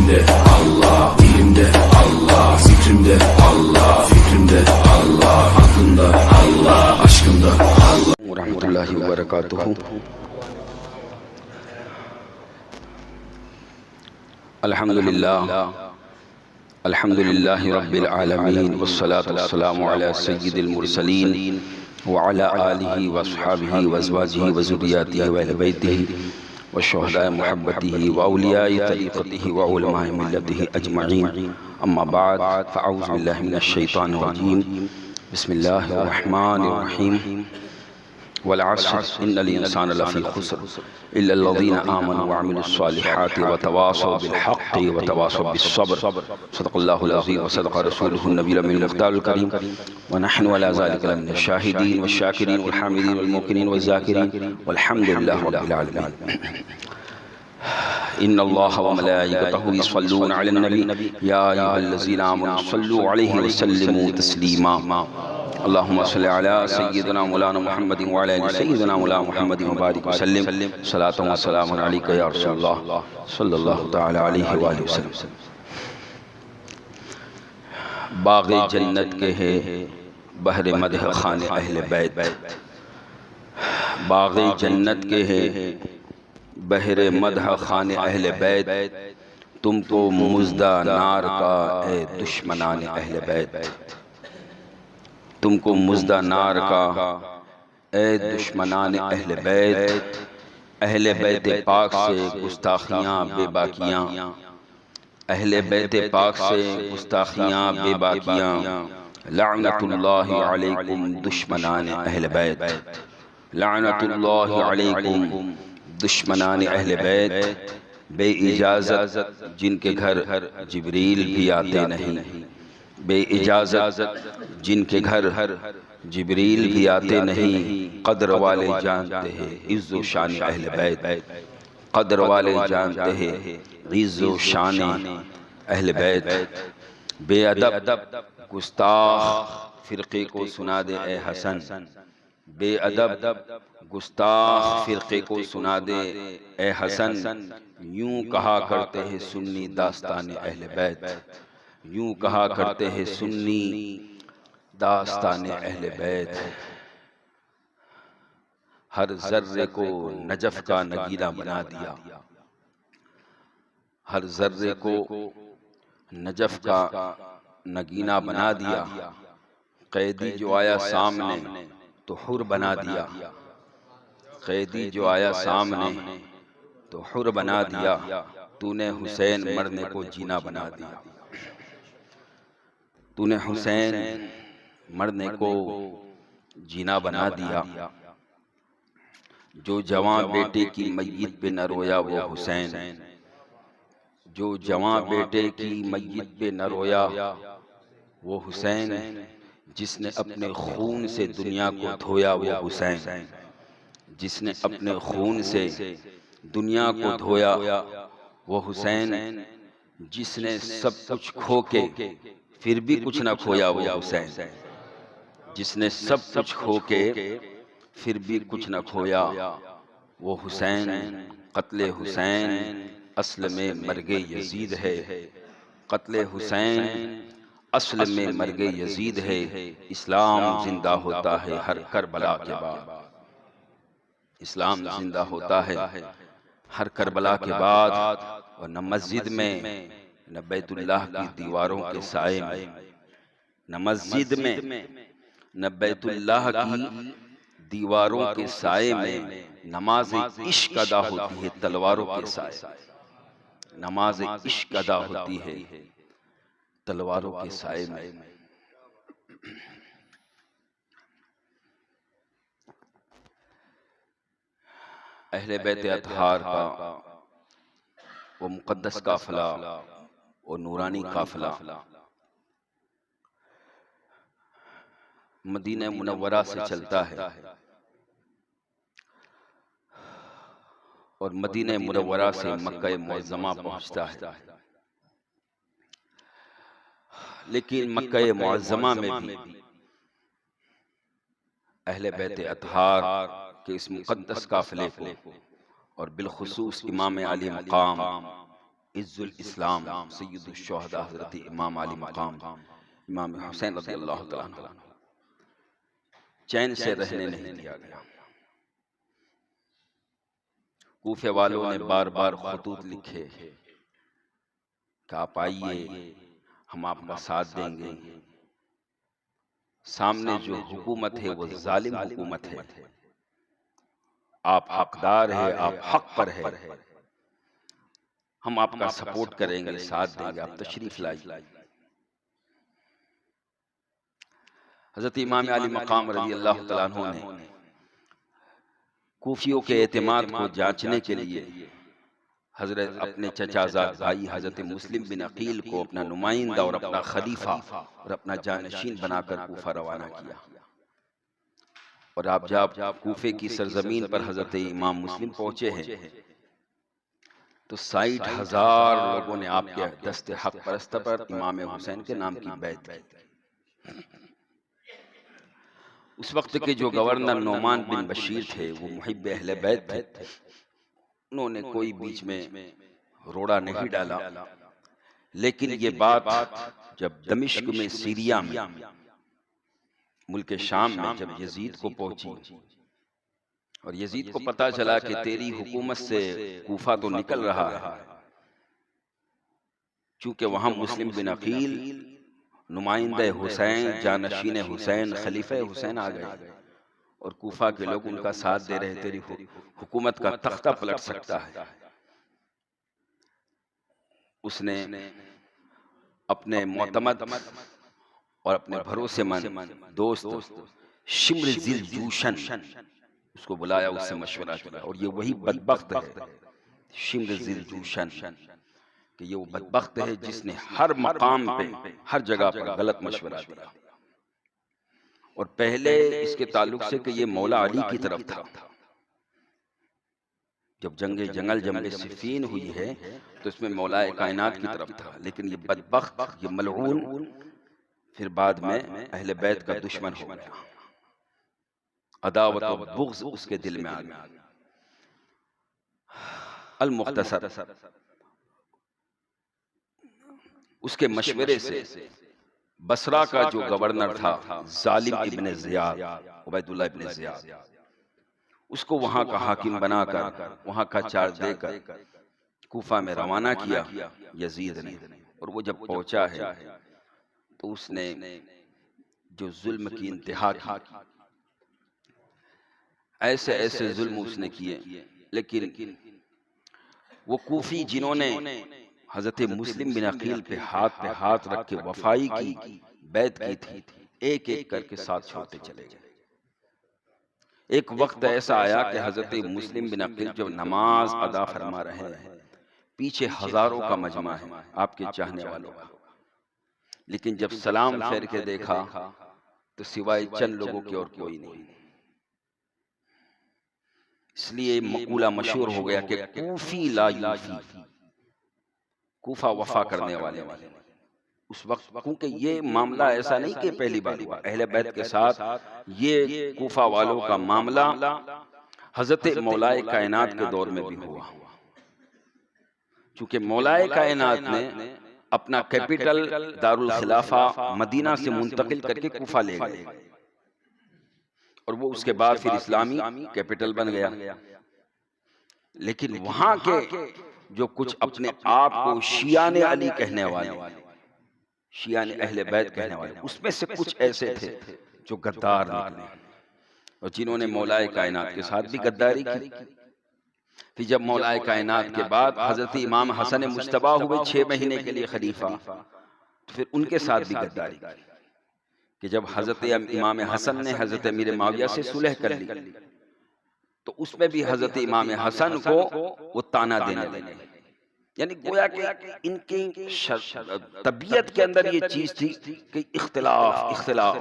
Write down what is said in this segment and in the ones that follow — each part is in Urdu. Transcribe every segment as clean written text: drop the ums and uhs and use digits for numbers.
Kalbimde Allah, dilimde Allah, zikrimde Allah, fikrimde Allah, aklımda Allah, aşkımda Allah. Rahmetullahi ve berekatuhu. Elhamdülillah. Elhamdülillahi Rabbil alemin. Vessalatu vesselamu ala seyyidil murselin. Ve ala alihi ve ashabihi ve ezvacihi ve zürriyatihi ve ehl beytihi ve şuhedâ muhabbetihi ve evliyâi tarikatihi ve ulemâi milletihi ecma'in. Amma ba'd. Fe'auzu billahi mineşşeytanirracim. Bismillahirrahmanirrahim. والعصر إن الإنسان لفي خسر إلا الذين آمنوا وعملوا الصالحات وتواصوا بالحق وتواصوا بالصبر. صدق الله العظيم وصدق رسوله النبي الأمين المختار الكريم. ونحن على ذلك لمن الشاهدين والشاكرين والحامدين والموقنين والذاكرين والحمد لله رب العالمين. إن الله وملائكته يصلون على النبي يا أيها الذين آمنوا صلوا عليه وسلموا تسليما. اللهم صل على سيدنا مولانا محمد وعلى آل سيدنا مولانا محمد وبارك وسلم. صلاة وسلام عليك يا رسول الله صلی اللہ تعالی علیہ وآلہ وسلم. باغ جنت کے ہے بحر مدح خان اہل بیت. باغ جنت کے ہے بحر مدح خان اہل بیت. تم کو مزدہ نار کا اے دشمنان اہل بیت. تم کو مزدہ نار کا اے دشمنان اہل بیت. اہل بیت پاک سے گستاخیاں بے باکیاں. اہل بیت پاک سے گستاخیاں بے باکیاں. لعنت اللہ علیکم دشمنان اہل بیت. لعنت اللہ علیکم دشمنان اہل بیت. بے اجازت جن کے گھر جبریل بھی آتے نہیں. بے اجازت جن کے گھر جبریل بھی آتے نہیں. قدر والے جانتے ہیں عز و شان اہل بیت. قدر والے جانتے ہیں عز و شان اہل بیت. بے ادب گستاخ فرقے کو سنا دے اے حسن. بے ادب گستاخ فرقے کو سنا دے اے حسن. یوں کہا کرتے ہیں سنی داستان اہل بیت. یوں کہا کرتے ہیں سنی داستان اہل بیت. ہر ذرے کو نجف کا نگینہ بنا دیا. ہر ذرے کو نجف کا نگینہ بنا دیا. قیدی جو آیا سامنے تو حر بنا دیا. قیدی جو آیا سامنے تو حر بنا دیا. تو نے حسین مرنے کو جینا بنا دیا. تو نے حسین مرنے کو جینا بنا دیا. جو جوان بیٹے کی میت پہ نہ رویا وہ حسین. جو جوان بیٹے کی میت پہ نہ رویا وہ حسین. جس نے اپنے خون سے دنیا کو دھویا وہ حسین. جس نے اپنے خون سے دنیا کو دھویا وہ حسین. جس نے سب کچھ کھو کے پھر بھی کچھ نہ کھویا وہ حسین. جس نے سب کچھ کھو کے پھر بھی کچھ نہ کھویا وہ حسین. قتل حسین اصل میں مرگ یزید ہے. قتل حسین اصل میں مرگ یزید ہے. اسلام زندہ ہوتا ہے ہر کربلا کے بعد. اسلام زندہ ہوتا ہے ہر کربلا کے بعد. اور نہ مسجد میں نہ بیت اللہ کی دیواروں کے سائے میں. نہ مسجد میں نہ بیت اللہ کی دیواروں کے سائے میں. نماز عشق ادا ہوتی ہے تلواروں کے سائے. نماز عشق ادا ہوتی ہے تلواروں کے سائے میں. اہل بیت اطہار کا وہ مقدس قافلہ اور نورانی قافلہ مدینہ منورہ سے چلتا ہے اور مدینہ منورہ سے مکہ معظمہ پہنچتا ہے. لیکن مکہ معظمہ میں بھی اہل بیت اطہار کے اس مقدس قافلے کو اور بالخصوص امام علی مقام عز الاسلام سید الشہداء حضرت امام علی مقام امام حسین رضی اللہ تعالیٰ عنہ چین سے رہنے نہیں دیا گیا۔ کوفے والوں نے بار بار خطوط لکھے کہ آپ آئیے، ہم آپ کا ساتھ دیں گے، سامنے جو حکومت ہے وہ ظالم حکومت ہے، آپ حقدار ہے، آپ حق پر ہے، ہم آپ کا سپورٹ کریں گے، ساتھ دیں گے، آپ تشریف لائیے۔ حضرت امام علی مقام رضی اللہ تعالیٰ عنہ نے کوفیوں کے اعتماد کو جانچنے کے لیے حضرت اپنے چچا زاد بھائی حضرت مسلم بن عقیل کو اپنا نمائندہ اور اپنا خلیفہ اور اپنا جانشین بنا کر کوفہ روانہ کیا، اور آپ جب کوفے کی سرزمین پر حضرت امام مسلم پہنچے ہیں تو 60,000 لوگوں نے آپ کے دست حق پرست پر امام حسین کے نام کی بیعت کی۔ اس وقت کے جو گورنر نعمان بن بشیر تھے وہ محب اہل بیت تھے، انہوں نے کوئی بیچ میں روڑا نہیں ڈالا، لیکن یہ بات جب دمشق میں، سیریا میں، ملک شام میں جب یزید کو پہنچی اور یزید کو پتا چلا کہ تیری حکومت سے کوفہ تو نکل رہا ہے، چونکہ وہاں مسلم بن عقیل نمائندہ حسین، جانشین حسین، خلیفہ حسین آ گئے اور کوفہ کے لوگ ان کا ساتھ دے رہے، تیری حکومت کا تختہ پلٹ سکتا ہے۔ اس نے اپنے معتمد اور اپنے بھروسے مند دوست شمر ذی الجوشن اس کو بلایا، اس سے مشورہ کیا، اور یہ وہی بدبخت ہے شمر ذی الجوشن، کہ یہ وہ بدبخت ہے جس نے ہر مقام پہ، ہر جگہ پر غلط مشورہ دیا، اور پہلے اس کے تعلق سے کہ یہ مولا علی کی طرف تھا۔ جب جنگ صفین ہوئی ہے تو اس میں مولا کائنات کی طرف تھا، لیکن یہ بدبخت، یہ ملعون پھر بعد میں اہل بیت کا دشمن ہو گیا، عداوت و بغض اس کے دل میں آ گیا۔ المختصر، اس کے مشورے سے بصرہ کا جو گورنر تھا ظالم ابن زیاد، عبید اللہ ابن زیاد، اس کو وہاں کا حاکم بنا کر، وہاں کا چارج دے کر کوفہ میں روانہ کیا یزید نے، اور وہ جب پہنچا ہے تو اس نے جو ظلم کی انتہا کی، ایسے ظلم اس نے کیے، لیکن وہ کوفی جنہوں نے حضرت مسلم بن عقیل پہ ہاتھ رکھ کے وفائی کی بیعت کی تھی، ایک ایک کر کے ساتھ چھوڑتے چلے گئے۔ ایک وقت ایسا آیا کہ حضرت مسلم بن عقیل جب نماز ادا فرما رہے ہیں، پیچھے ہزاروں کا مجمع ہے آپ کے چاہنے والوں کا، لیکن جب سلام پھیر کے دیکھا تو سوائے چند لوگوں کے اور کوئی نہیں۔ اس لیے مقولہ مشہور ہو گیا کہ کوفی لا یوفی، کوفہ وفا کرنے والے اس وقت، کیونکہ یہ معاملہ ایسا نہیں کہ پہلی بار ہوا، اہل بیت کے ساتھ یہ کوفہ والوں کا معاملہ حضرت مولا کائنات کے دور میں بھی ہوا، چونکہ مولا کائنات نے اپنا کیپٹل دارالخلافہ مدینہ سے منتقل کر کے کوفہ لے گئے، اور وہ اس کے بعد پھر اسلامی کیپٹل بن گیا، لیکن وہاں کے جو کچھ اپنے آپ کو شیعان علی کہنے والے، شیعان اہل بیت کہنے والے، اس میں سے کچھ ایسے تھے جو غدار نکلے اور جنہوں نے مولا کائنات کے ساتھ بھی غداری کی۔ پھر جب مولا کائنات کے بعد حضرت امام حسن مجتبی ہوئے 6 مہینے کے لیے خلیفہ، تو پھر ان کے ساتھ بھی غداری کی، کہ جب حضرت امام حسن نے حضرت امیر معاویہ سے صلح کر لی تو اس میں بھی حضرت امام حسن کو وہ تانا دینے لگے، یعنی گویا کہ ان کی طبیعت کے اندر یہ چیز تھی کہ اختلاف۔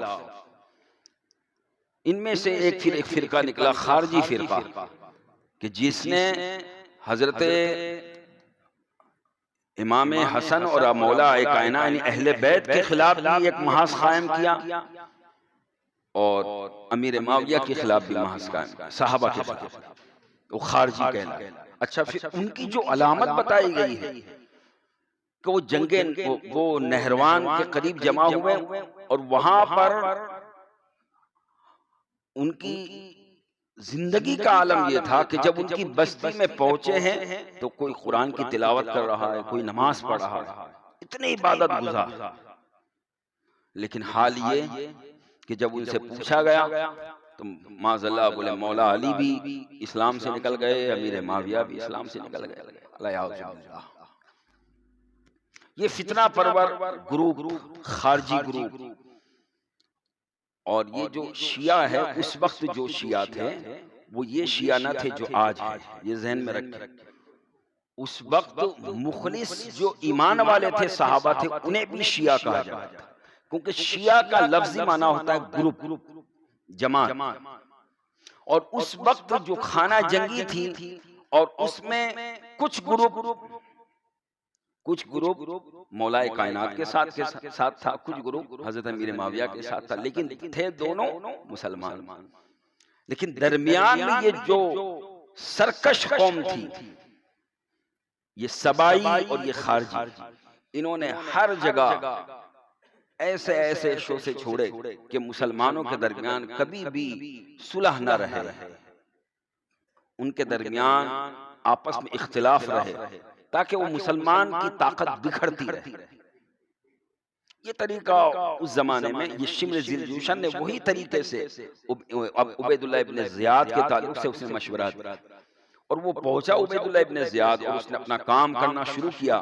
ان میں سے ایک فرقہ نکلا، خارجی فرقہ، کہ جس نے حضرت امام حسن اور مولا کائنات یعنی اہل بیت کے خلاف بھی ایک محاذ قائم کیا، اور امیر معاویہ کے خلاف بھی محاذ قائم کیا، صحابہ کے خلاف، وہ خارجی کہلایا۔ اچھا، پھر ان کی جو علامت بتائی گئی ہے کہ وہ جنگیں وہ نہروان کے قریب جمع ہوئے اور وہاں پر ان کی زندگی کا عالم یہ تھا کہ جب ان کی بستی میں پہنچے ہیں تو کوئی قرآن کی تلاوت کر رہا ہے، کوئی نماز پڑھ رہا ہے، اتنی عبادت گزار. لیکن حال یہ کہ جب ان سے پوچھا گیا تو معاذ اللہ بولے مولا علی بھی اسلام سے نکل گئے، امیر معاویہ بھی اسلام سے نکل گئے. اللہ، یہ فتنہ پرور گروپ، خارجی گروپ. اور یہ جو شیعہ ہے، اس وقت جو شیعہ تھے وہ یہ شیعہ نہ تھے جو آج ہے، یہ ذہن میں رکھیں. اس وقت مخلص جو ایمان والے تھے، صحابہ تھے، انہیں بھی شیعہ کہا جاتا تھا، کیونکہ شیعہ کا لفظی معنی ہوتا ہے گروپ، جماعت. اور اس وقت جو خانہ جنگی تھی اور اس میں کچھ گروپ مولا کائنات کے ساتھ تھا، کچھ گروپ حضرت امیر معاویہ کے ساتھ تھا، لیکن تھے دونوں مسلمان. لیکن درمیان میں یہ جو سرکش قوم تھی، یہ سبائی اور یہ خارجی، انہوں نے ہر جگہ ایسے شوشے چھوڑے کہ مسلمانوں کے درمیان کبھی بھی صلح نہ رہے، ان کے درمیان آپس میں اختلاف رہے، تاکہ وہ مسلمان کی طاقت بکھرتی رہے. یہ طریقہ اس زمانے میں یہ شمر ذی الجوشن نے وہی طریقے سے عبید اللہ ابن زیاد کے تعلق سے اس نے مشورہ دیا. اور وہ پہنچا عبید اللہ ابن زیاد اور اس نے اپنا کام کرنا شروع کیا،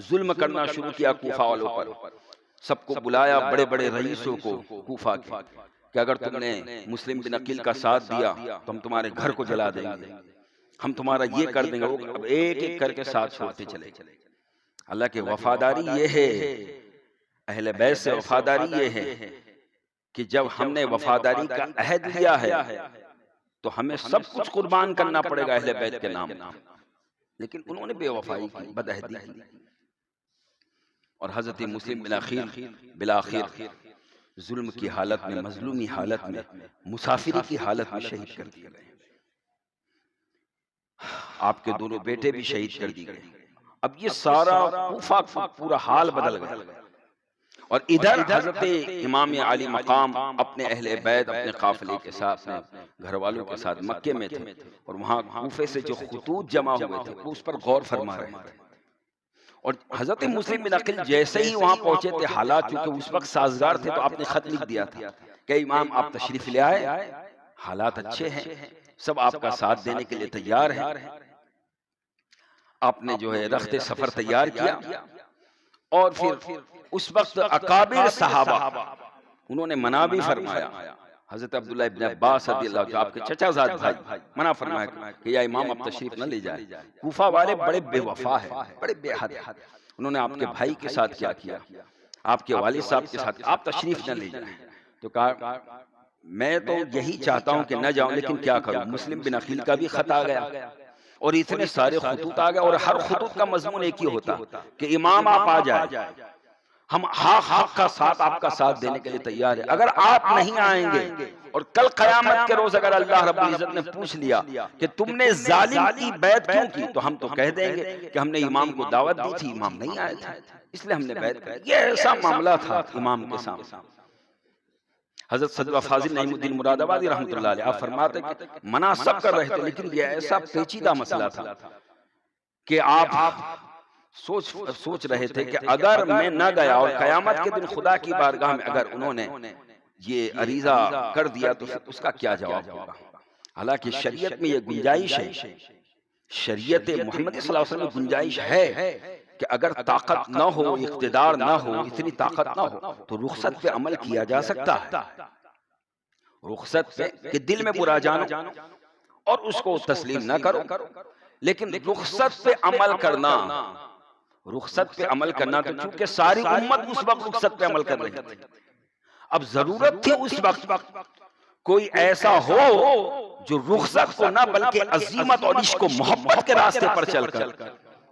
ظلم کرنا شروع کیا کوفہ والوں پر. سب کو بلایا، بڑے بڑے رئیسوں کو کوفہ کے، کہ اگر تم نے مسلم بن عقیل کا ساتھ دیا تو ہم تمہارے گھر کو جلا دیں گے، ہم تمہارا یہ کر دیں گے. وہ اب ایک ایک کر کے ساتھ چھوڑتے چلے. اللہ کی وفاداری یہ ہے، اہل بیت سے وفاداری یہ ہے کہ جب ہم نے وفاداری کا عہد لیا ہے تو ہمیں سب کچھ قربان کرنا پڑے گا اہل بیت کے نام. لیکن انہوں نے بے وفائی کی، بدعہدی کی، اور حضرت مسلم بالآخر ظلم کی حالت میں، مظلومی حالت میں، مسافری کی حالت میں شہید کر دیے گئے. آپ کے دونوں بیٹے بھی شہید کر دیے گئے. اب یہ سارا کوفہ کا پورا حال بدل گیا. اور ادھر حضرت امام علی مقام اپنے اہل بیت، اپنے قافلے کے ساتھ، گھر والوں کے ساتھ مکے میں تھے، اور وہاں کوفے سے جو خطوط جمع ہوئے تھے وہ اس پر غور فرما رہے تھے. اور حضرت مسلم بن عقیل جیسے ہی وہاں پہنچے تھے، حالات چونکہ اس وقت سازگار تھے تو آپ نے خط لکھ دیا تھا کہ امام آپ تشریف لے آئے، حالات اچھے ہیں، سب آپ کا ساتھ دینے کے لیے تیار ہیں. آپ نے جو ہے رخت سفر تیار کیا. اور پھر اس وقت اکابر صحابہ انہوں نے منع بھی فرمایا. حضرت عبداللہ ابن عباس رضی اللہ عنہ، آپ کے چچا زاد بھائی، منع فرمایا کہ یا امام اب تشریف نہ لے جائے. کوفہ والے بڑے بے وفا ہیں، بڑے بے حد ہیں. انہوں نے آپ کے بھائی کے ساتھ کیا کیا، آپ کے والد صاحب کے ساتھ، آپ تشریف نہ لے جائیں. تو کہا میں تو یہی چاہتا ہوں کہ نہ جاؤں، لیکن کیا کروں، مسلم بن عقیل کا بھی خط آ گیا اور اتنے سارے خطوط آ گئے، اور ہر خطوط کا مضمون ایک ہی ہوتا کہ امام آپ آ جائیں، ہم حق کا ساتھ آپ کا ساتھ دینے کے لیے تیار ہے. اگر آپ نہیں آئیں گے اور کل قیامت کے روز اگر اللہ رب العزت نے پوچھ لیا کہ تم نے ظالم کی بیعت کیوں کی، تو ہم تو کہہ دیں گے کہ ہم نے امام کو دعوت دی تھی، امام نہیں آئے تھے، اس لیے ہم نے بیعت کی. یہ ایسا معاملہ تھا امام کے سامنے. حضرت صدوہ فاضل نعیم الدین مراد آبادی رحمۃ اللہ علیہ آپ فرماتے کہ منع سب کر رہے تھے، لیکن یہ ایسا پیچیدہ مسئلہ تھا کہ آپ سوچ رہے تھے کہ اگر میں نہ گیا اور قیامت کے دن خدا کی بارگاہ میں اگر انہوں نے یہ عریضہ کر دیا تو پھر اس کا کیا جواب ہوگا. حالانکہ شریعت میں یہ گنجائش ہے، شریعت محمد صلی اللہ علیہ وسلم میں گنجائش ہے کہ اگر طاقت نہ ہو، اقتدار نہ ہو، اتنی طاقت نہ ہو تو رخصت پہ عمل کیا جا سکتا ہے. رخصت پہ کہ دل میں برا جانو اور اس کو تسلیم نہ کرو، لیکن رخصت پہ عمل کرنا، رخصت پہ عمل کرنا تو چونکہ ساری امت اس وقت رخصت پہ عمل کر رہی تھی، اب ضرورت تھی اس وقت کوئی ایسا ہو جو رخصت کو نہ بلکہ عزیمت اور عشق و محبت کے راستے پر چل کر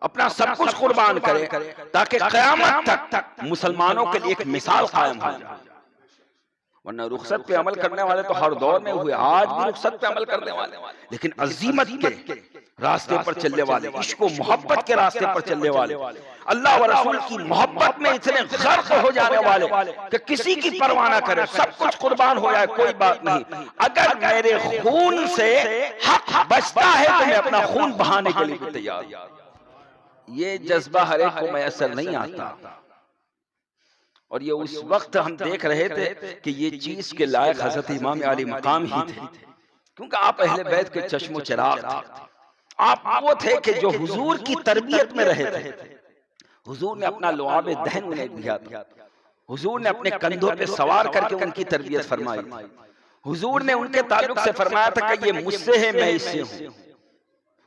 اپنا سب کچھ قربان کرے تاکہ قیامت تک مسلمانوں کے لیے ایک مثال قائم ہو جائے. ورنہ رخصت پہ عمل کرنے والے تو ہر دور میں ہوئے، آج بھی رخصت پہ عمل کرنے والے، لیکن عزیمت کے راستے پر چلنے والے، عشق و محبت کے راستے پر چلنے والے، اللہ و رسول کی محبت میں اتنے غرق ہو جانے والے کہ کسی کی پرواہ نہ کرے، سب کچھ قربان ہو جائے، کوئی بات نہیں، اگر میرے خون سے حق بچتا ہے تو میں اپنا خون بہانے کے لیے بھی تیار ہوں۔ یہ جذبہ ہر ایک کو میسر نہیں آتا، اور یہ اس وقت ہم دیکھ رہے تھے کہ یہ چیز کے لائق حضرت امام علی مقام ہی تھے، کیونکہ آپ اہل بیت کے چشم و چراغ تھے، آپ وہ تھے کہ جو حضور کی تربیت میں رہے تھے، حضور نے اپنا لعاب دہن انہیں دیا تھا، حضور نے اپنے کندھوں پہ سوار کر کے ان کی تربیت فرمائی تھی، حضور نے ان کے تعلق سے فرمایا تھا کہ یہ مجھ سے ہے میں اس سے ہوں،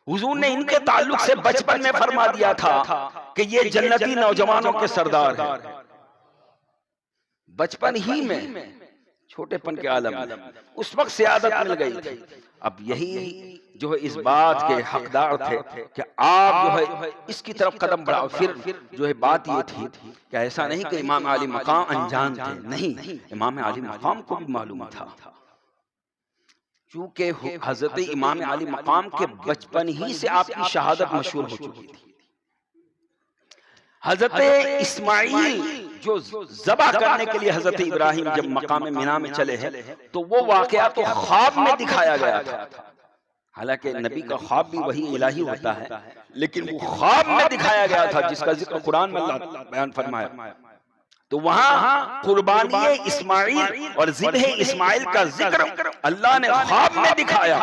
حضور نے ان کے تعلق سے بچپن میں فرما دیا تھا کہ یہ جنتی نوجوانوں کے سردار ہیں، بچپن ہی میں، چھوٹے پن کے عالم میں اس وقت سیادت مل گئی تھی۔ اب یہی جو ہے اس بات کے حقدار تھے کہ آپ جو ہے اس کی طرف قدم بڑھاؤ۔ پھر جو ہے بات یہ تھی کہ ایسا نہیں کہ امام علی مقام انجان تھے، نہیں، امام علی مقام کو بھی معلوم تھا، چونکہ حضرت امام علی مقام کے بچپن ہی سے آپ کی شہادت مشہور ہو چکی تھی۔ حضرت اسماعیل جو ذبح کرنے کے لیے حضرت ابراہیم جب مقام مینا میں چلے ہیں تو وہ واقعہ تو خواب میں دکھایا گیا تھا، حالانکہ نبی کا خواب بھی وہی الہی ہوتا ہے، لیکن وہ خواب میں دکھایا گیا تھا جس کا ذکر قرآن میں اللہ بیان فرمایا، تو وہاں قربانی اسماعیل اور ذبح اسماعیل کا ذکر اللہ نے خواب میں دکھایا،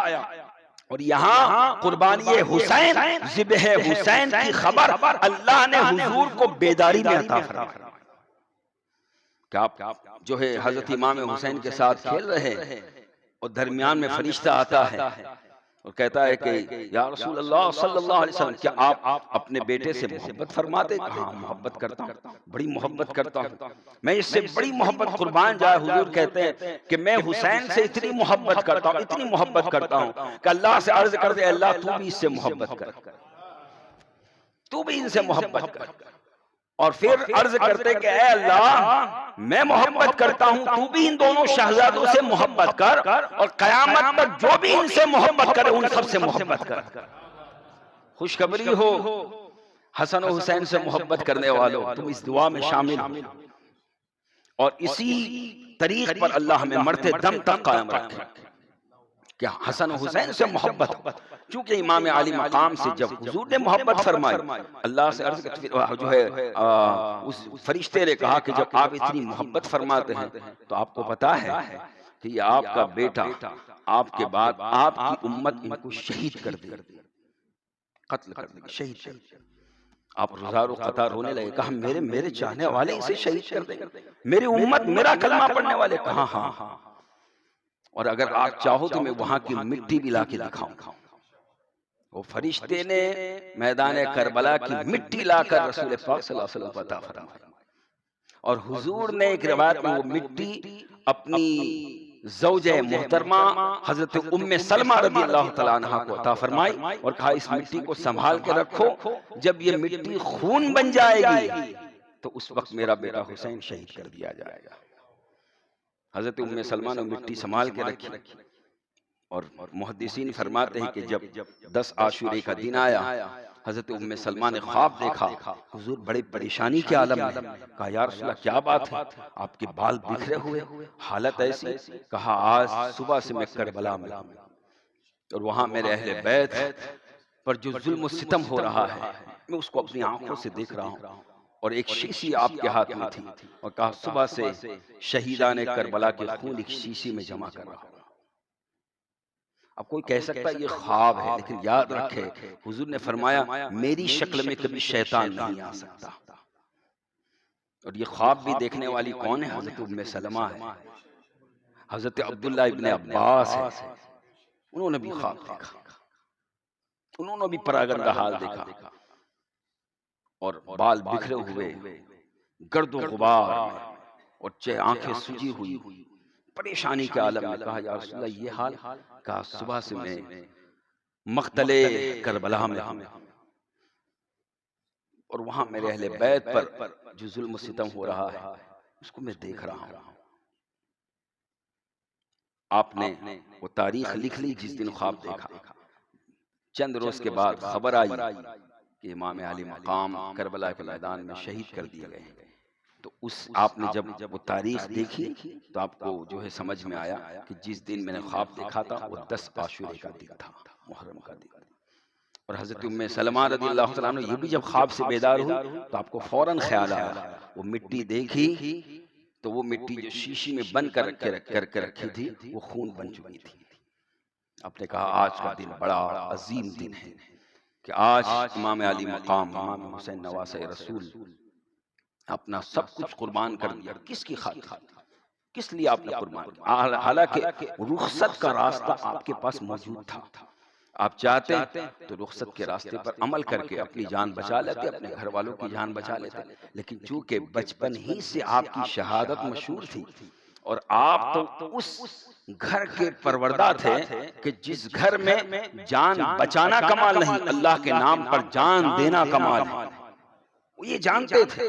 اور یہاں قربانی حسین، ذبح حسین کی خبر اللہ نے حضور کو بیداری میں عطا فرمائی کہ آپ جو ہے حضرت امام حسین کے ساتھ کھیل رہے ہیں اور درمیان میں فرشتہ آتا ہے اور کہتا ہے کہ یا رسول اللہ صلی اللہ علیہ وسلم کیا آپ اپنے بیٹے سے محبت فرماتے؟ ہاں محبت کرتا ہوں، بڑی محبت کرتا ہوں، میں اس سے بڑی محبت قربان جائے۔ حضور کہتے ہیں کہ میں حسین سے اتنی محبت کرتا ہوں، اتنی محبت کرتا ہوں کہ اللہ سے عرض کر دے اللہ تو بھی اس سے محبت کر، تو بھی ان سے محبت کر، اور پھر عرض کرتے کہ اے اللہ میں محبت کرتا ہوں، تو بھی ان دونوں شہزادوں سے محبت کر، اور قیامت تک جو بھی ان سے محبت کرے ان سب سے محبت کر۔ خوشخبری ہو حسن و حسین سے محبت کرنے والوں، تم اس دعا میں شامل ہو، اور اسی طریق پر اللہ ہمیں مرتے دم تک قائم رکھے کہ حسن و حسین سے محبت، چونکہ امام علی مقام سے جب حضور نے محبت فرمائی، اللہ سے عرض جو ہے اس فرشتے نے کہا کہ جب آپ اتنی محبت فرماتے ہیں تو آپ کو پتا ہے کہ یہ آپ کا بیٹا آپ کے بعد آپ کی امت ان کو شہید کر دے، قتل کر دے، شہید کر دے۔ آپ رزار و قطار رونے لگے، کہا میرے چاہنے والے اسے شہید کر دیں، میری امت میرا کلمہ پڑھنے والے، کہا ہاں، اور اگر آپ چاہو تو میں وہاں کی مٹی بھی لا کے دکھاؤں۔ وہ فرشتے نے میدان کربلا کی مٹی لا کر رسول پاک صلی اللہ علیہ وسلم کو عطا فرمائی، اور حضور نے ایک روایت میں وہ مٹی اپنی زوجہ محترمہ حضرت ام سلمہ رضی اللہ تعالیٰ عنہ کو عطا فرمائی، اور کہا اس مٹی کو سنبھال کے رکھو، جب یہ مٹی خون بن جائے گی تو اس وقت میرا بیٹا حسین شہید کر دیا جائے گا۔ حضرت ام سلمہ نے مٹی سنبھال کے رکھی، اور محدثین فرماتے ہیں کہ جب 10 عاشورے کا دن آیا، حضرت ام سلمہ نے خواب دیکھا، حضور بڑے پریشانی کے عالم میں، کہا یا رسول اللہ کیا بات ہے، آپ کے بال بکھرے ہوئے، حالت ایسی، کہا آج صبح سے میں کربلا میں ہوں، اور وہاں میرے اہل بیت پر جو ظلم و ستم ہو رہا ہے میں اس کو اپنی آنکھوں سے دیکھ رہا ہوں، اور ایک شیشی آپ کے ہاتھ میں تھی، اور کہا صبح سے شہیدان کربلا کے خون ایک شیشی میں جمع کر رہا ہوں۔ اب کوئی کہہ سکتا ہے یہ خواب ہے، لیکن یاد رکھے حضور نے فرمایا میری شکل میں کبھی شیطان نہیں آ سکتا، اور یہ خواب بھی دیکھنے والی کون ہے؟ حضرت ام سلمہ ہے، حضرت عبداللہ ابن عباس ہے، انہوں نے بھی خواب دیکھا، انہوں نے بھی پراگندہ حال دیکھا، اور بال بکھرے ہوئے، گرد و غبار میں، اور آنکھیں سجی ہوئی، پریشانی کے عالم میں، کہا یا رسول اللہ یہ حال، کہا صبح سے میں مقتل کربلا میں ہوں، اور وہاں میرے اہل بیت پر جو ظلم و ستم ہو رہا ہے اس کو میں دیکھ رہا ہوں۔ آپ نے وہ تاریخ لکھ لی جس دن خواب دیکھا، چند روز کے بعد خبر آئی کہ امام علی مقام کربلا کے میدان میں شہید کر دیے گئے. تو آپ نے جب وہ تاریخ دیکھی تو آپ کو جو ہے سمجھ میں آیا کہ جس دن میں نے خواب دیکھا تھا وہ 10 عاشورے کا دن تھا، محرم کا دن. اور حضرت ام سلمہ رضی اللہ تعالیٰ عنہ یہ بھی جب خواب سے بیدار ہوئی تو آپ کو فوراً خیال آیا. وہ مٹی دیکھی تو وہ مٹی جو شیشی میں بند کر کے رکھی تھی وہ خون بن چکی تھی. آپ نے کہا آج کا دن بڑا عظیم دن ہے کہ آج امام علی مقام امام حسین نواسۂ رسول اپنا سب کچھ قربان کر دیا. کس کی خاطر، کس لیے آپ نے قربان کیا؟ حالانکہ رخصت کا راستہ آپ کے پاس موجود تھا. آپ چاہتے تو رخصت کے راستے پر عمل کر کے اپنی جان بچا لیتے، اپنے گھر والوں کی جان بچا لیتے. لیکن چونکہ بچپن ہی سے آپ کی شہادت مشہور تھی اور آپ تو اس گھر کے پروردہ تھے کہ جس گھر میں جان بچانا کمال نہیں، اللہ کے نام پر جان دینا کمال ہے، وہ یہ جانتے تھے.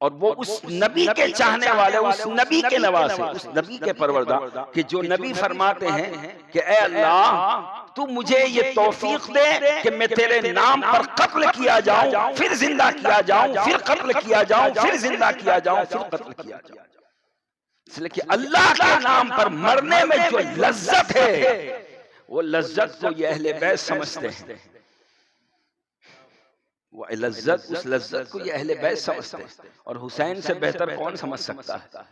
اور وہ اس نبی کے چاہنے والے، اس نبی کے نواسے، اس نبی کے پروردہ کہ جو نبی فرماتے ہیں کہ اے اللہ تو مجھے یہ توفیق دے کہ میں تیرے نام پر قتل کیا جاؤں، پھر زندہ کیا جاؤں، پھر قتل کیا جاؤں، پھر زندہ کیا جاؤں، پھر قتل کیا جاؤں. اس لیے کہ اللہ کے نام پر مرنے میں جو لذت ہے وہ لذت کو یہ اہل بیت سمجھتے ہیں. وہ لذت، اس لذت کو یہ اہل بیت سمجھتے ہیں. اور حسین سے بہتر کون سمجھ سکتا ہے؟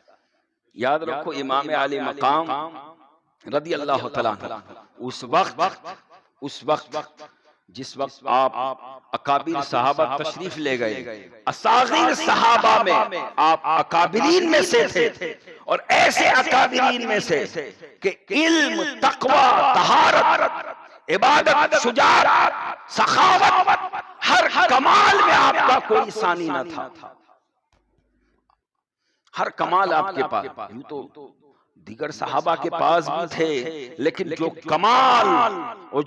یاد رکھو امام علی مقام رضی اللہ تعالیٰ عنہ اس وقت جس وقت آپ اکابر صحابہ تشریف لے گئے، اصاغر صحابہ میں آپ اکابرین میں سے تھے، اور ایسے اکابرین میں سے کہ علم، تقوی، طہارت، عبادت، شجاعت، سخاوت، ہر کمال میں آپ کا کوئی ثانی نہ تھا. ہر کمال آپ کے پاس. یوں تو دیگر صحابہ کے پاس بھی تھے، لیکن جو کمال اور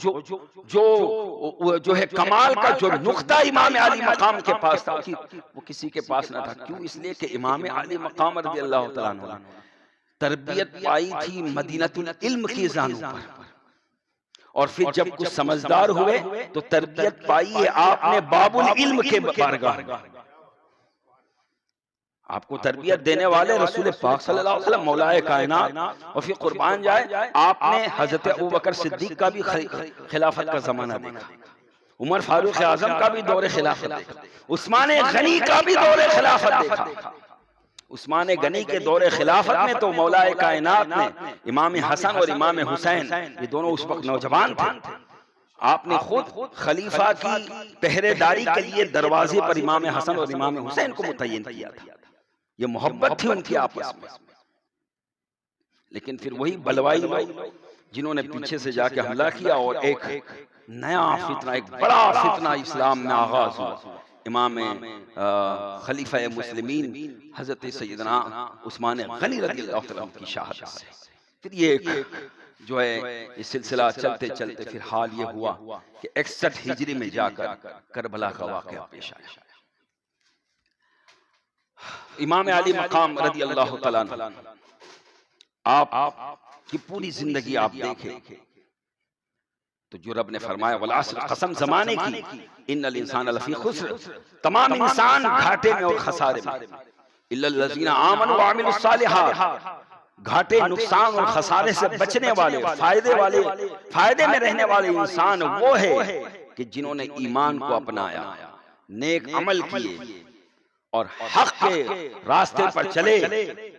جو ہے کمال کا جو نقطہ امام علی مقام کے پاس تھا وہ کسی کے پاس نہ تھا. کیوں؟ اس لیے کہ امام علی مقام رضی اللہ تعالیٰ عنہ تربیت پائی تھی مدینۃ العلم کی زانوں پر، اور پھر جب کچھ سمجھدار ہوئے تو تربیت پائی ہے آپ نے باب العلم کے بارگاہ. آپ کو تربیت دینے والے رسول پاک صلی اللہ علیہ وسلم مولا کائنات. اور پھر قربان جائے آپ نے حضرت ابوبکر صدیق کا بھی خلافت کا زمانہ دیکھا، عمر فاروق اعظم کا بھی دور خلافت دیکھا، عثمان غنی کا بھی دور خلافت دیکھا. عثمان غنی کے دور خلافت میں تو مولا کائنات نے امام حسن اور امام حسین، یہ دونوں اس وقت نوجوان تھے، آپ نے خود خلیفہ کی پہرے داری کے لیے دروازے پر امام حسن اور امام حسین کو متعین کیا تھا. یہ محبت تھی ان کی آپس میں. لیکن پھر وہی بلوائی لوگ جنہوں نے پیچھے سے جا کے حملہ کیا اور ایک نیا فتنہ، ایک بڑا فتنہ اسلام میں آغاز ہوا. امام خلیفہ مسلمین حضرت سیدنا عثمان غنی رضی اللہ عنہ کی شہادت سے پھر یہ جو ہے یہ سلسلہ چلتے چلتے پھر حال یہ ہوا کہ 61 ہجری میں جا کر کربلا کا واقعہ پیش آیا. امام علی مقام رضی اللہ تعالیٰ عنہ آپ کی پوری زندگی آپ دیکھیں تو جو رب نے فرمایا والعصر، قسم زمانے کی، ان الانسان لفی خسر، تمام انسان گھاٹے میں اور خسارے میں، الا الذین آمنوا وعملوا الصالحات، گھاٹے، نقصان اور خسارے سے بچنے والے، فائدے میں رہنے والے انسان وہ ہے کہ جنہوں نے ایمان کو اپنایا، نیک عمل کیے اور حق کے راستے پر چلے،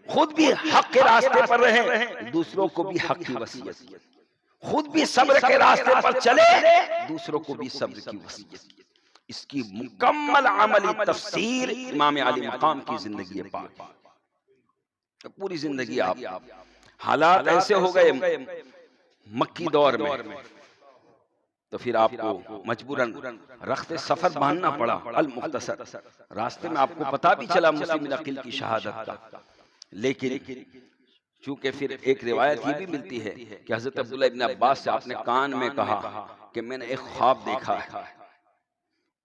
خود بھی حق کے راستے پر رہے، دوسروں کو بھی حق کی وصیت کی، خود بھی صبر کے راستے پر چلے، دوسروں کو بھی صبر کی وصیت کی. اس کی مکمل عملی تفسیر امام علی مقام کی زندگی پاک. پوری زندگی آپ، حالات ایسے ہو گئے مکی دور میں تو پھر آپ کو مجبوراً رخت سفر باندھنا پڑا المختصر. راستے میں آپ کو پتہ بھی چلا مسلم بن عقیل کی شہادت کا، لیکن چونکہ پھر ایک روایت یہ بھی ملتی ہے کہ حضرت عبداللہ ابن عباس سے آپ نے کان میں کہا کہ میں نے ایک خواب دیکھا ہے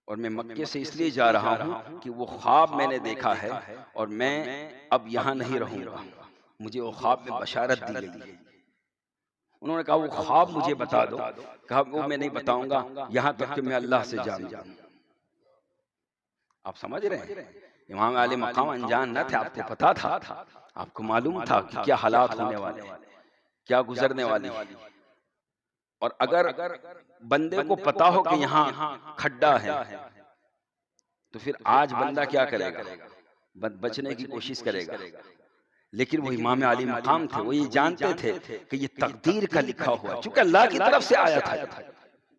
اور میں مکے سے اس لیے جا رہا ہوں کہ وہ خواب میں نے دیکھا ہے اور میں اب یہاں نہیں رہوں گا. مجھے وہ خواب میں بشارت دی گئی. انہوں نے کہا وہ خواب مجھے بتا دو. کہا وہ میں نہیں بتاؤں گا یہاں تک کہ میں اللہ سے جان جاؤں. آپ سمجھ رہے ہیں امام علی مقام انجان نہ تھے، آپ کو پتا تھا، آپ کو معلوم تھا کہ کیا حالات ہونے والے ہیں، کیا گزرنے والی ہے. اور اگر بندے کو پتا ہو کہ یہاں کھڈا ہے تو پھر آج بندہ کیا کرے گا؟ بچنے کی کوشش کرے گا. لیکن وہ امام علی مقام تھے، وہ یہ جانتے تھے کہ یہ تقدیر کا لکھا ہوا ہے، چونکہ اللہ کی طرف سے آیا تھا،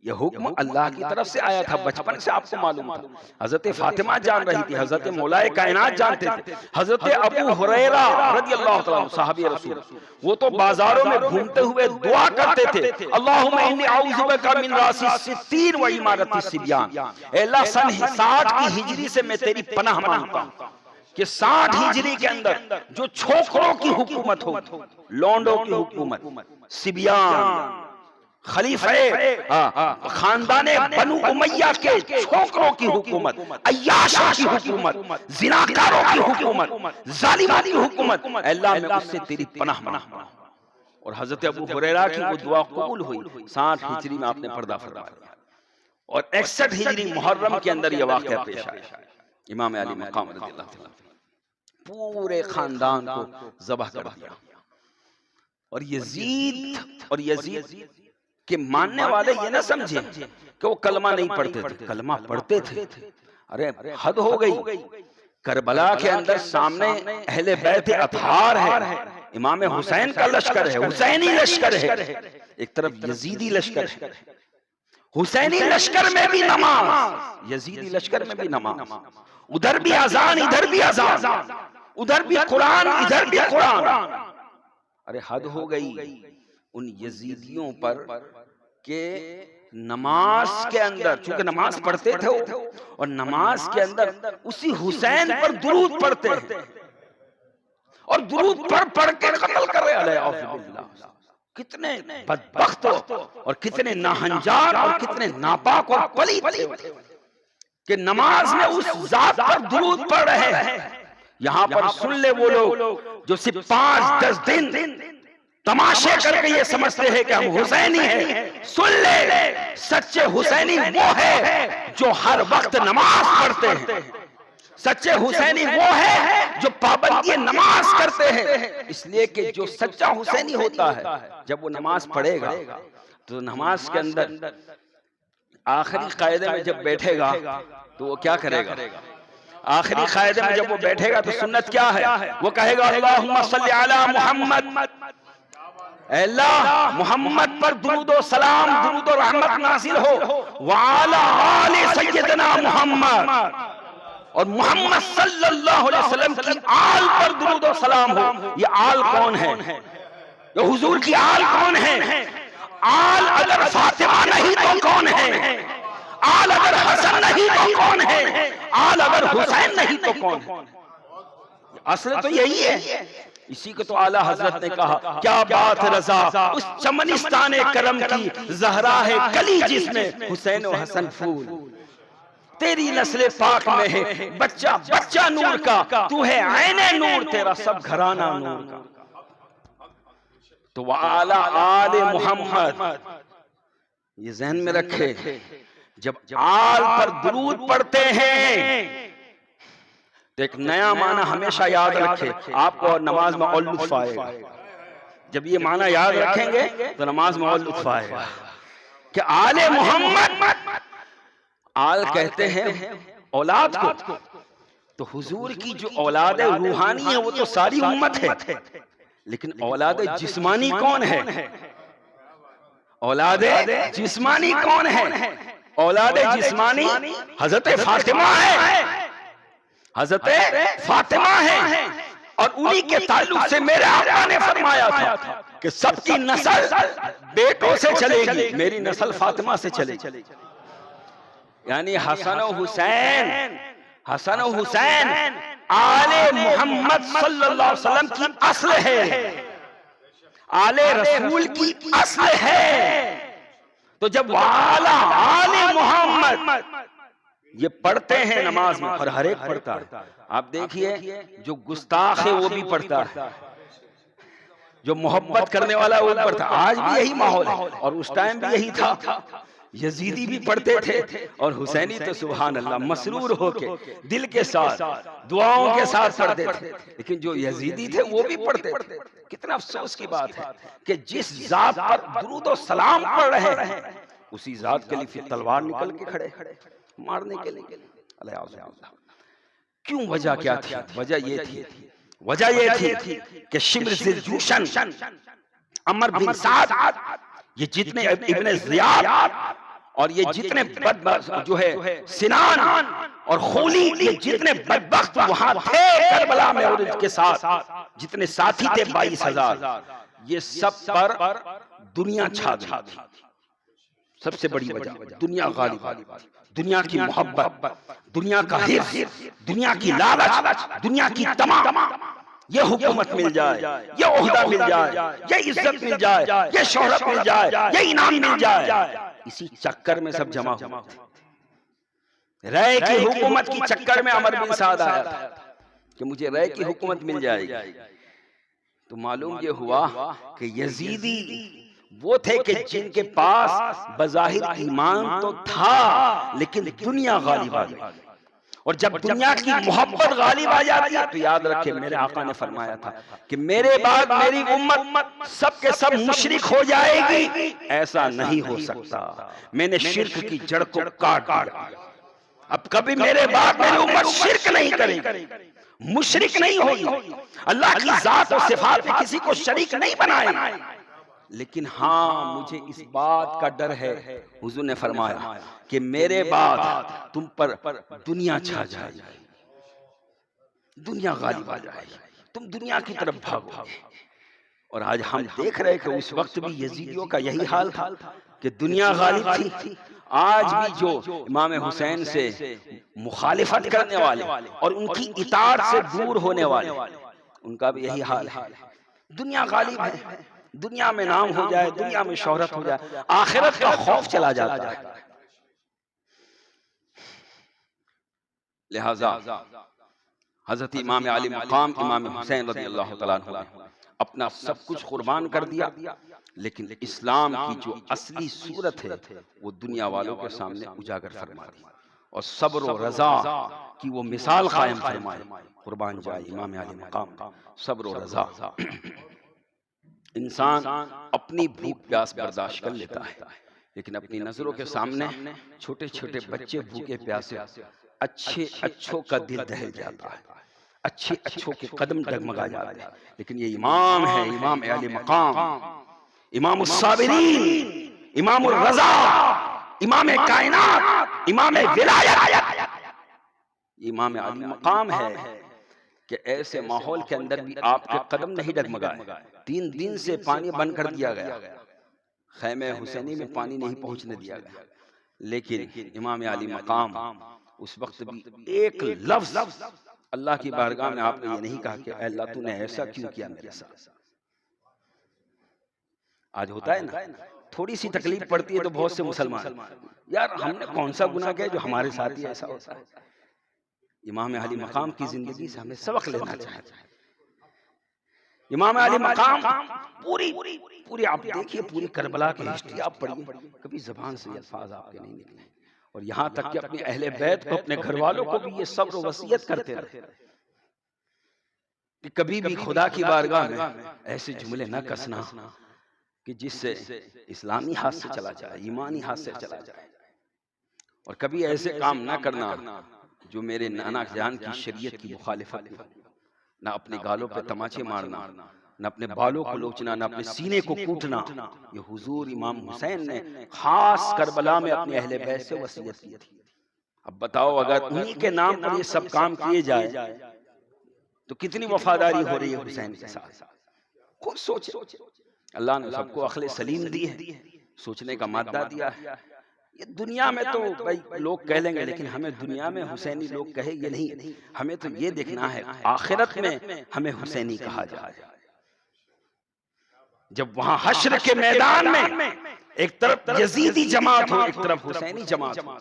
یہ حکم اللہ کی طرف سے آیا تھا. بچپن سے آپ کو معلوم تھا. حضرت فاطمہ جان رہی تھی، حضرت مولا کائنات جانتے تھے، حضرت ابو ہریرہ رضی اللہ تعالیٰ عنہ صحابی رسول، وہ تو بازاروں میں گھومتے ہوئے دعا کرتے تھے اللہم انی اعوذ بک من راس الستین و امارت الصبیان. اے اللہ سن 60 کی ہجری سے میں تیری پناہ مانگتا ہوں کہ 60 ہجری کے اندر جو چھوکروں کی حکومت ہو، لونڈوں کی حکومت، سبیان خلیفہ خاندان بنو امیہ کے چھوکروں کی حکومت، عیاشوں کی حکومت، زناکاروں کی حکومت، ظالموں کی حکومت، اے اللہ میں اس سے تیری پناہ مانگتا ہوں. اور حضرت ابو ہریرہ کی وہ دعا قبول ہوئی. 60 ہجری میں آپ نے پردہ فرمایا اور 61 ہجری محرم کے اندر یہ واقعہ پیش آیا. امام علی مقام رضی اللہ عنہ پورے خاندان کو ذبح کر دیا. اور یزید کہ ماننے والے یہ نہ سمجھے کہ وہ کلمہ نہیں پڑھتے تھے، کلمہ پڑھتے تھے. ارے حد ہو گئی. کربلا کے اندر سامنے اہل بیت اطہار ہے، امام حسین کا لشکر ہے، حسینی لشکر ہے، ایک طرف یزیدی لشکر ہے. حسینی لشکر میں بھی نماز، یزیدی لشکر میں بھی نماز، ادھر بھی اذان ادھر بھی اذان، ادھر بھی قرآن ادھر بھی قرآن. ارے حد ہو گئی ان یزیدیوں پر کہ نماز کے اندر، چونکہ نماز پڑھتے تھے اور نماز کے اندر اسی حسین پر درود پڑھتے ہیں اور درود پڑھ کے قتل کر رہے ہیں. کتنے بدبخت اور کتنے ناہنجار اور کتنے ناپاک اور پلید تھے کہ نماز میں اس ذات پر درود پڑھ رہے ہیں. یہاں پر سن لے وہ لوگ جو صرف 5-10 دن تماشے کر کے یہ سمجھتے ہیں کہ ہم حسینی ہیں. سن لے سچے حسینی وہ ہے جو ہر وقت نماز پڑھتے ہیں. سچے حسینی وہ ہے جو پابندی نماز کرتے ہیں. اس لیے کہ جو سچا حسینی ہوتا ہے جب وہ نماز پڑھے گا تو نماز کے اندر آخری قاعدے میں جب بیٹھے گا تو وہ کیا کرے گا؟ آخری قاعدے میں جب وہ بیٹھے گا تو سنت کیا ہے؟ وہ کہے گا اللہم صلی علی محمد، اے اللہ محمد پر درود و سلام، درود و رحمت نازل ہو، وعلی آل سیدنا محمد، اور محمد صلی اللہ علیہ وسلم کی آل پر درود و سلام ہو. یہ آل کون ہے؟ یہ حضور کی آل کون ہے؟ آل اگر فاطمہ نہیں تو کون ہے؟ آل اگر حسن نہیں تو کون ہے؟ آل اگر حسین نہیں تو کون ہے؟ اصل تو یہی ہے. اسی کو تو اعلیٰ حضرت نے کہا کیا بات رضا اس چمنستان کرم کی، زہرا ہے کلی جس میں حسین و حسن پھول. تیری نسل پاک میں ہے بچہ بچہ نور کا، تو ہے عین نور، تیرا سب گھرانہ نور کا. تو وَعَلَىٰ آلِ محمد، یہ ذہن میں رکھے جب آل پر درود پڑھتے ہیں تو ایک نیا معنی ہمیشہ یاد رکھے. آپ کو نماز میں اور لطف آئے گا. جب یہ معنی یاد رکھیں گے تو نماز میں اور لطف آئے گا کہ آل محمد، آل کہتے ہیں اولاد کو. تو حضور کی جو اولاد روحانی ہے وہ تو ساری امت ہے، لیکن اولاد جسمانی کون ہے؟ اولاد جسمانی کون ہے؟ اولاد جسمانی حضرت فاطمہ ہے، حضرت فاطمہ ہے. اور انہی کے تعلق سے میرے آقا نے فرمایا تھا کہ سب کی نسل بیٹوں سے چلے گی، میری نسل فاطمہ سے چلے گی. یعنی حسن و حسین آل محمد صلی اللہ علیہ وسلم کی اصل ہے، آل رسول کی اصل ہے. تو جب وعلا آل محمد یہ پڑھتے ہیں نماز میں، اور ہر ایک پڑھتا ہے. آپ دیکھیے جو گستاخ ہے وہ بھی پڑھتا ہے، جو محبت کرنے والا وہ اوپر تھا. آج بھی یہی ماحول ہے اور اس ٹائم بھی یہی تھا. یزیدی بھی پڑھتے تھے اور حسینی تو سبحان اللہ مسرور ہو کے دل کے ساتھ دعاؤں کے ساتھ پڑھتے تھے. لیکن جو یزیدی تھے وہ بھی پڑھتے تھے. کتنا افسوس کی بات ہے کہ جس ذات پر درود و سلام پڑھ رہے ہیں اسی ذات کے لیے پھر تلوار نکل کے کھڑے مارنے کے لیے. کیوں؟ وجہ کیا تھی؟ وجہ یہ تھی کہ شمر ذوالجوشن، عمر بن سعد، یہ جتنے ابن زیاد اور یہ جتنے جو ہے سنان اور خولی، یہ جتنے بدبخت وہاں تھے کربلا میں اور اس کے ساتھ جتنے ساتھی تھے 22,000، یہ سب پر دنیا چھا گئی تھی. سب سے بڑی وجہ دنیا غالب آئی. دنیا کی محبت، دنیا کا حرص، دنیا کی لالچ، دنیا کی طمع. یہ حکومت مل جائے، یہ عہدہ مل جائے، یہ عزت مل جائے، یہ شہرت مل جائے، یہ انعام مل جائے، اسی چکر میں سب جمع ہوئے تھے. رائے کی حکومت کی چکر میں عمر بن سعد آیا تھا کہ مجھے رائے کی حکومت مل جائے گی. تو معلوم یہ ہوا کہ یزیدی وہ تھے کہ جن کے پاس بظاہر ایمان تو تھا لیکن دنیا غالب آ گئی. اور جب دنیا کی محبت غالب آ جاتی ہے تو یاد رکھے میرے آقا نے فرمایا تھا کہ میرے بعد میری امت سب کے سب مشرک ہو جائے گی. ایسا نہیں ہو سکتا. میں نے شرک کی جڑ کو کاٹ دیا. اب کبھی میرے بعد میری امت شرک نہیں کرے گی، مشرک نہیں ہوگی، اللہ کی ذات و صفات میں کسی کو شریک نہیں بنائے. لیکن ہاں مجھے اس بات کا ڈر ہے، حضور نے فرمایا کہ میرے بعد تم پر دنیا چھا جائے گی، دنیا غالب آ جائے گی، تم دنیا کی طرف بھاگو گے. اور آج ہم دیکھ رہے کہ اس وقت بھی یزیدیوں کا یہی حال تھا کہ دنیا غالب تھی. آج بھی جو امام حسین سے مخالفت کرنے والے اور ان کی اطاعت سے دور ہونے والے ان کا بھی یہی حال ہے. دنیا غالب ہے، دنیا میں نام ہو جائے، دنیا میں شہرت ہو جائے، آخرت کا خوف چلا جاتا ہے. لہذا حضرت امام علی مقام امام حسین رضی اللہ تعالیٰ عنہ نے اپنا سب کچھ قربان کر دیا، لیکن اسلام کی جو اصلی صورت ہے وہ دنیا والوں کے سامنے اجاگر فرما دی اور صبر و رضا کی وہ مثال قائم فرمائے. قربان جائے امام علی مقام، صبر و رضا. انسان اپنی بھوک پیاس برداشت کر لیتا ہے لیکن اپنی نظروں کے سامنے چھوٹے چھوٹے بچے بھوکے پیاسے، اچھے اچھوں کا دل دہل جاتا ہے، اچھے اچھوں کے قدم ڈگمگا جاتے ہیں. لیکن یہ امام ہے، امام علی مقام، امام الصابرین، امام الرضا، امام کائنات، امام ولایت. امام علی مقام ہے کہ ایسے ماحول کے اندر بھی آپ کے قدم نہیں ڈگمگائے. 3 دن سے پانی بند کر دیا گیا، خیمہ حسینی میں پانی نہیں پہنچنے دیا گیا، لیکن امام علی مقام اس وقت بھی ایک لفظ اللہ کی بارگاہ میں آپ نے یہ نہیں کہا کہ اے اللہ تو نے ایسا کیوں کیا میرے ساتھ. آج ہوتا ہے نا، تھوڑی سی تکلیف پڑتی ہے تو بہت سے مسلمان یار ہم نے کون سا گناہ کیا جو ہمارے ساتھ ہی ایسا ہوتا ہے. امام علی مقام کی زندگی سے ہمیں سبق لینا چاہیے. امام علی مقام پوری آپ دیکھیے، پوری کربلا کی ہسٹری آپ پڑھیے، کبھی زبان سے الفاظ آپ کے نہیں نکلے. اور یہاں تک کہ اپنے اہل بیت کو، اپنے گھر والوں کو بھی یہ صبر و وصیت کرتے رہے کہ کبھی بھی خدا کی بارگاہ میں ایسے جملے نہ کسنا کہ جس سے اسلامی ہاتھ سے چلا جائے، ایمانی ہاتھ سے چلا جائے. اور کبھی ایسے کام نہ کرنا جو میرے نانا جان کی شریعت کی مخالفت ہو. نہ اپنے گالوں پہ تماچے مارنا، نہ اپنے بالوں کو لوچنا، نہ اپنے سینے کو کوٹنا. یہ حضور امام حسین نے خاص کربلا میں اپنے اہل بیت سے وصیت کی تھی. اب بتاؤ اگر انہی کے نام پر یہ سب کام کیے جائے تو کتنی وفاداری ہو رہی ہے حسین کے ساتھ. خود سوچے. اللہ نے سب کو عقل سلیم دی ہے، سوچنے کا مادہ دیا ہے. یہ دنیا میں تو بھائی لوگ کہہ لیں گے، لیکن ہمیں دنیا میں حسینی لوگ کہے یہ نہیں، ہمیں تو یہ دیکھنا ہے آخرت میں ہمیں حسینی کہا جائے. جب وہاں حشر کے میدان میں ایک طرف یزیدی جماعت ہو، ایک طرف حسینی جماعت ہو،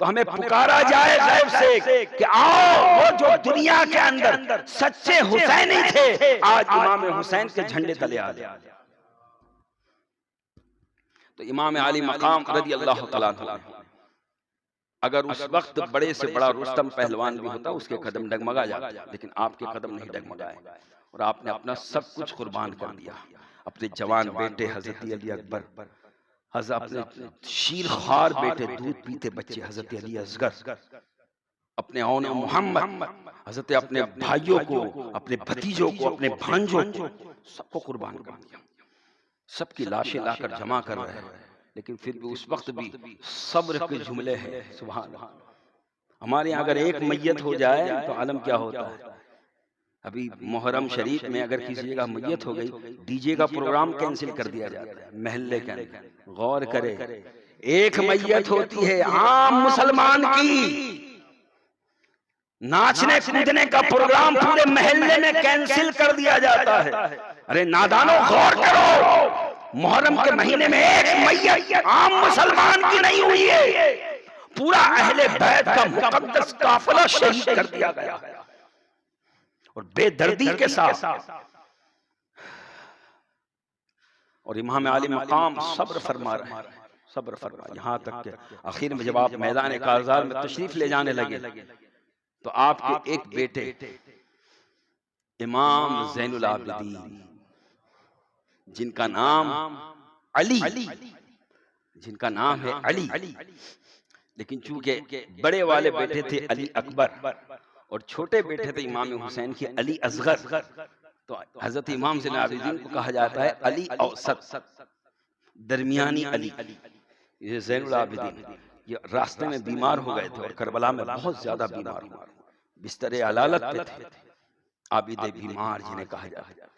تو ہمیں پکارا جائے غیب سے کہ آؤ، وہ جو دنیا کے اندر سچے حسینی تھے آج امام حسین کے جھنڈے تلے آ جائے۔ تو امام علی مقام رضی اللہ تعالیٰ عنہ اگر اس وقت بڑے سے بڑا رستم پہلوان بھی ہوتا اس کے قدم ڈگمگا جاتے، لیکن آپ کے قدم نہیں ڈگمگائے، اور آپ نے اپنا سب کچھ قربان کر دیا۔ اپنے جوان بیٹے حضرت علی اکبر، حضرت اپنے شیر خوار بیٹے، دودھ پیتے بچے حضرت علی اصغر، اپنے اون محمد، حضرت اپنے بھائیوں کو، اپنے بھتیجوں کو، اپنے بھانجوں کو، سب کو قربان کر دیا۔ سب کی لاشیں لا کر جمع کر رہے ہیں، لیکن پھر بھی اس وقت بھی صبر کے جملے ہیں۔ سبحان اللہ۔ ہمارے یہاں اگر ایک میت ہو جائے تو عالم کیا ہوتا ہے۔ ابھی محرم شریف میں اگر کسی جگہ میت ہو گئی، ڈی جے کا پروگرام کینسل کر دیا جاتا ہے محلے کے اندر۔ غور کرے، ایک میت ہوتی ہے عام مسلمان کی، ناچنے کودنے کا پروگرام پورے محلے میں کینسل کر دیا جاتا ہے۔ ارے نادانوں غور کرو، محرم کے مہینے میں ایک میت عام مسلمان کی نہیں ہوئی ہے، پورا اہل بیت کا مقدس قافلہ شہید کر دیا گیا اور بے دردی کے ساتھ۔ اور امام علی مقام صبر فرما رہے ہیں، صبر فرما، یہاں تک کہ آخر میں جب آپ میدان کارزار میں تشریف لے جانے لگے تو آپ کے ایک بیٹے امام زین العابدین، جن کا نام علی، جن کا نام ہے علی، لیکن چونکہ بڑے والے بیٹے تھے علی اکبر اور چھوٹے بیٹے تھے امام حسین کی علی اصغر، تو حضرت امام زین العابدین کو کہا جاتا ہے علی اوسط، درمیانی علی۔ یہ زین العابدین یہ راستے میں بیمار ہو گئے تھے اور کربلا میں بہت زیادہ بیمار ہوئے، بستر علالت پہ تھے، عابد بیمار جنہیں کہا جاتا ہے۔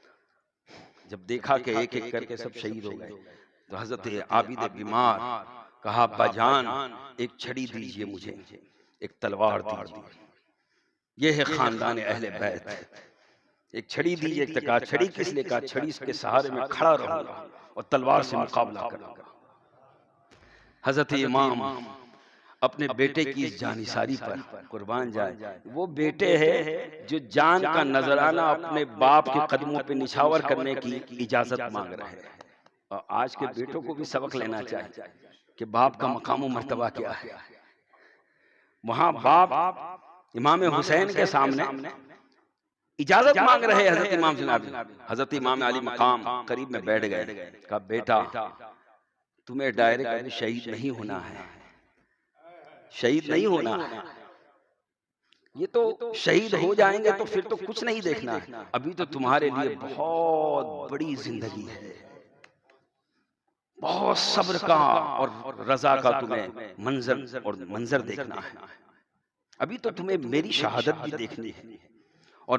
جب دیکھا کہ ایک ایک کر کے سب شہید ہو گئے تو حضرت عابد بیمار کہا ابا جان ایک چھڑی دیجئے مجھے، ایک تلوار دیجئے، یہ ہے خاندان اہل بیت، ایک چھڑی دیجئے۔ ایک کہا چھڑی کس لیے؟ کہا چھڑی کے سہارے میں کھڑا رہوں گا اور تلوار سے مقابلہ کروں گا۔ حضرت امام اپنے بیٹے کی اس جانثاری پر قربان جائے، وہ بیٹے ہے جو جان کا نذرانہ اپنے باپ کے قدموں پہ نچھاور کرنے کی اجازت مانگ رہے ہیں۔ اور آج کے بیٹوں کو بھی سبق لینا چاہیے کہ باپ کا مقام و مرتبہ کیا ہے۔ وہاں باپ امام حسین کے سامنے اجازت مانگ رہے حضرت امام جنابی، حضرت امام علی مقام قریب میں بیٹھ گئے، کہا بیٹا تمہیں ڈائریکٹ شہید نہیں ہونا ہے، شہید نہیں ہونا ہے، یہ تو شہید ہو جائیں گے تو پھر تو کچھ نہیں دیکھنا ہے، ابھی تو تمہارے لیے بہت بڑی زندگی ہے، بہت صبر کا اور رضا کا تمہیں منظر دیکھنا ہے، ابھی تو تمہیں میری شہادت بھی دیکھنی ہے، اور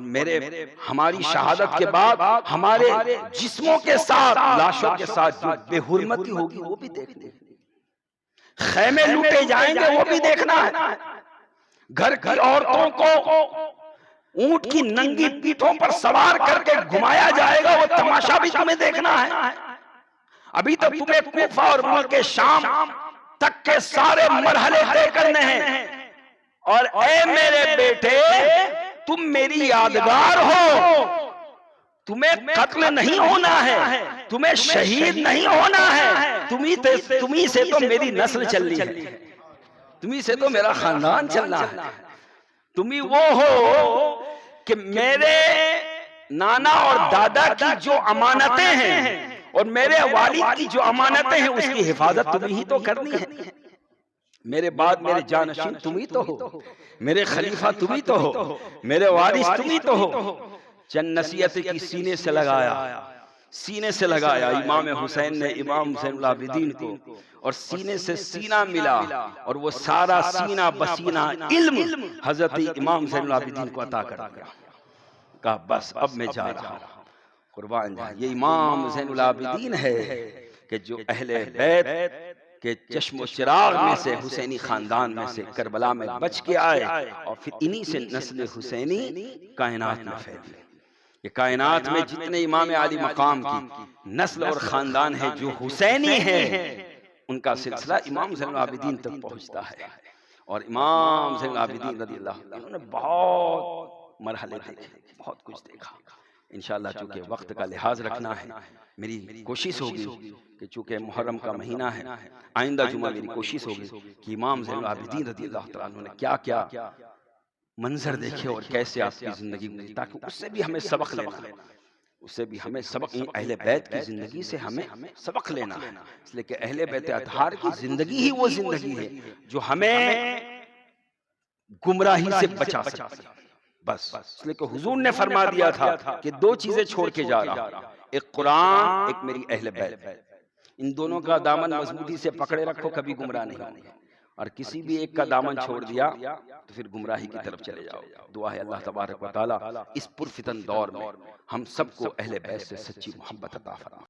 ہماری شہادت کے بعد ہمارے جسموں کے ساتھ، لاشوں کے ساتھ جو بے حرمتی ہوگی وہ بھی دیکھنی ہے، خیمے لوٹے جائیں گے وہ بھی دیکھنا ہے، گھر کی عورتوں کو اونٹ کی ننگی پیٹھوں پر سوار کر کے گھمایا جائے گا، وہ تماشا بھی تمہیں دیکھنا ہے، ابھی تو تمہیں کوفہ اور ملک شام تک کے سارے مرحلے طے کرنے ہیں، اور اے میرے بیٹے تم میری یادگار ہو، تمہیں قتل نہیں ہونا ہے، تمہیں شہید نہیں ہونا ہے، تمہیں سے تو میری نسل چلنی ہے، تمہیں سے تو میرا خاندان چلنا ہے، تمہیں وہ ہو کہ میرے نانا اور دادا کی جو امانتیں ہیں اور میرے والد کی جو امانتیں ہیں اس کی حفاظت تمہیں ہی تو کرنی ہے، میرے بعد میرے جانشین تمہیں تو ہو، میرے خلیفہ تمہیں تو ہو، میرے وارث تمہیں تو ہو۔ چند نصیحتیں کی سینے سے لگایا امام حسین نے امام زین العابدین کو، اور سینے سے سینہ ملا، اور وہ سارا سینہ بسینہ علم حضرت امام زین العابدین کو عطا کر دیا، کہا بس اب میں جا رہا ہوں، قربان جائے۔ یہ امام زین العابدین ہے کہ جو اہل بیت کہ چشم و چراغ میں سے، حسینی خاندان میں سے کربلا میں بچ کے آئے، اور پھر انہی سے نسل حسینی کائنات میں پھیلی۔ یہ کائنات میں جتنے امام علی مقام کی نسل اور خاندان ہیں جو حسینی ہیں، ان کا سلسلہ امام زین العابدین تک پہنچتا ہے، اور امام زین العابدین رضی اللہ عنہ، انہوں نے بہت مرحلے دیکھے، بہت کچھ دیکھا۔ انشاءاللہ چونکہ وقت کا لحاظ رکھنا ہے، میری کوشش ہوگی کہ چونکہ محرم کا مہینہ ہے، آئندہ جمعہ میری کوشش ہوگی کہ امام زین العابدین رضی اللہ تعالیٰ عنہ نے کیا کیا منظر دیکھے اور کیسے آپ کی زندگی گزری، تاکہ اس سے بھی ہمیں سبق لینا ہے، اس سے بھی ہمیں سبق، اہل بیت کی زندگی سے ہمیں سبق لینا ہے، اس لیے کہ اہل بیت اطہار کی زندگی ہی وہ زندگی ہے جو ہمیں گمراہی سے بچا سکتی ہے۔ بس اس لیے کہ حضور نے فرما دیا تھا کہ دو چیزیں چھوڑ کے جا رہا ہوں، ایک قرآن، ایک میری اہل بیت، ان دونوں کا دامن مضبوطی سے پکڑے رکھو، کبھی گمراہ نہیں ہوگے، اور کسی بھی ایک کا دامن چھوڑ دیا تو پھر گمراہی کی طرف چلے جاؤ۔ دعا ہے اللہ تبارک و تعالیٰ اس پرفتن دور میں ہم سب کو اہل بیت سے سچی محبت عطا فرمائے۔